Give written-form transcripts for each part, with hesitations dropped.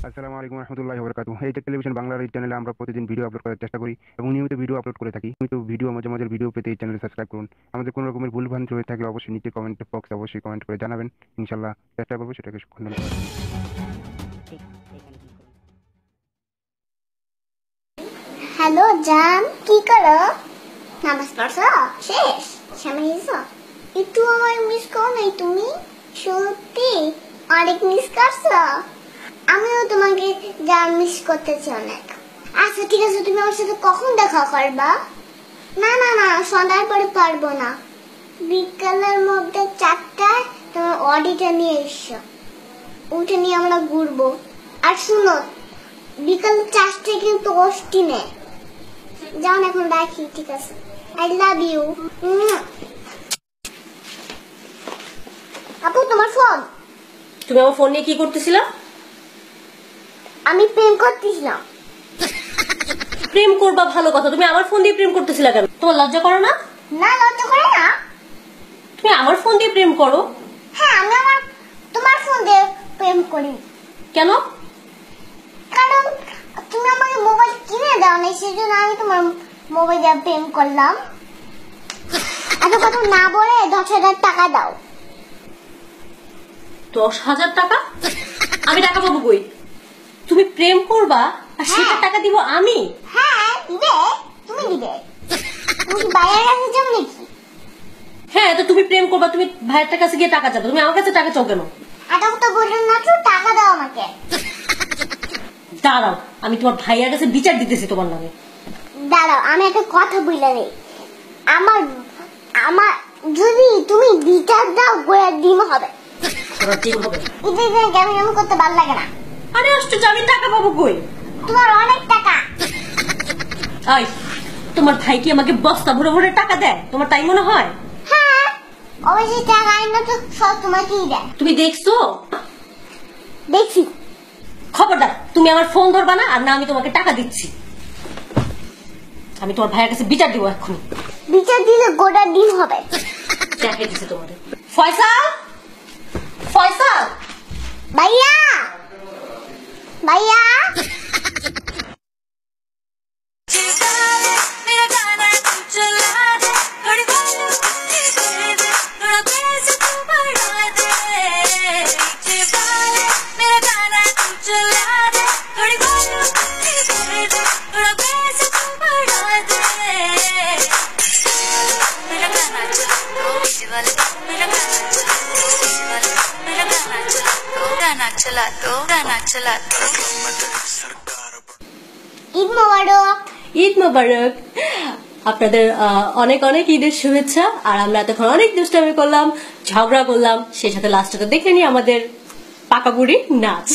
আসসালামু আলাইকুম রহমতুল্লাহি ওয়া বারাকাতুহু। এই যে টেলিভিশন বাংলার এই চ্যানেলে আমরা প্রতিদিন ভিডিও আপলোড করার চেষ্টা করি এবং নিয়মিত ভিডিও আপলোড করে থাকি। নিয়মিত ভিডিও মজার মজার ভিডিও পেতে এই চ্যানেলে সাবস্ক্রাইব করুন। আমাদের কোনো রকমের ভুল ভ্রান্তি হয়ে থাকলে অবশ্যই নিচে কমেন্ট বক্সে অবশ্যই কমেন্ট করে জানাবেন। ইনশাআল্লাহ চেষ্টা করবো সেটাকে খণ্ডন করার জন্য। হ্যালো জান, কি করো? নামাজ পড়ছো? শেষ? সামনে এসো। একটু আমার মিস করো নাই তুমি? সত্যি অনেক মিস করছো। আমিও তোমাকে জান মিস করতেছি অনেক। আচ্ছা ঠিক আছে, তুমি আমার সাথে কখন দেখা করবা? না না না, সন্ধ্যার পরে পারবো না। বিকালের মধ্যে 4টায় তোমার অডিটা নিয়ে এসো। ওটা নিয়ে আমরা ঘুরবো। আর শুনো, বিকাল 4টায় কিন্তু অষ্টি নেই। যান এখন রাখি, ঠিক আছে? I love you. আপু তোমার ফোন। তুমি আমার ফোন নিয়ে কি করতেছিলা? আমি প্রেম করতেছিলাম। প্রেম করবা ভালো কথা, তুমি আমার ফোন দিয়ে প্রেম করতেছিলা কেন? তোমার লজ্জা করো না? না, লজ্জা করে না। তুমি আমার ফোন দিয়ে প্রেম করো? হ্যাঁ, আমি তোমার ফোন দিয়ে প্রেম করি। কেন? কারণ তুমি আমাকে মোবাইল কিনে দাও না, সেজন্য আমি তোমার মোবাইল দিয়ে প্রেম করলাম। এত কথা না বলে 10,000 টাকা দাও। 10,000 টাকা? আমি টাকা পাবো কই? তুমি প্রেম করবা আর সেটা টাকা দিব আমি? হ্যাঁ দিবে, তুমি দিবে। তুমি কি বাইরের কাছে যাও নাকি? হ্যাঁ, তো তুমি প্রেম করবা, তুমি ভাইয়ের কাছে গিয়ে টাকা চাও, তুমি আমার কাছে টাকা চাও কেন? এত কথা বললেন না তো, টাকা দাও আমাকে। দাঁড়াও, আমি তোমার ভাইয়ের কাছে বিচার দিতেছি তোমার নামে। দাঁড়াও, আমি একটা কথা বলে নেই। আমার আমার যদি তুমি বিচার দাও, গোড়ার ডিম হবে। তোমার ডিম হবে? ঈদের কেমন কেমন করতে ভালো লাগে না। আরে আশ্চর্য, আমি টাকা পাবো কই? তোমার অনেক টাকা। আই, তোমার ভাই কি আমাকে বস্তা ভরে ভরে টাকা দেয়? তোমার তাই মনে হয়? হ্যাঁ, অবশ্যই টাকা আইনা তো সব তোমাকেই দেয়। তুমি দেখছো? দেখছি। খবরদার, তুমি আমার ফোন ধরবা না, আর না আমি তোমাকে টাকা দিচ্ছি। আমি তোমার ভাইয়ের কাছে বিচার দিব এক্ষুনি। বিচার দিলে গোড়ার ডিম হবে। দেখে দিচ্ছে তোমাদের। ফয়সাল, ফয়সাল, ভাইয়া, ভাইয়া। ঈদ মোবারক। ঈদ মোবারক। আপনাদের অনেক অনেক ঈদের শুভেচ্ছা। আর আমরা এতক্ষণ অনেক দুষ্টামি করলাম, ঝগড়া করলাম, সেই সাথে লাস্টে তো দেখে নি আমাদের পাকা বুড়ি নাচ।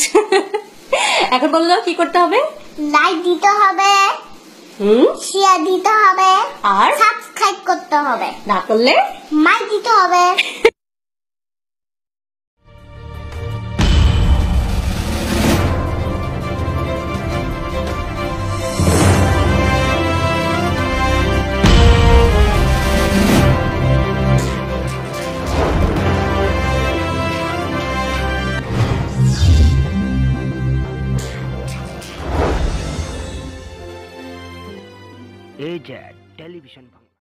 এখন বলে দাও কি করতে হবে? লাইক দিতে হবে, শেয়ার দিতে হবে, আর সাবস্ক্রাইব করতে হবে। না করলে মাইক দিতে হবে। এই যে টেলিভিশন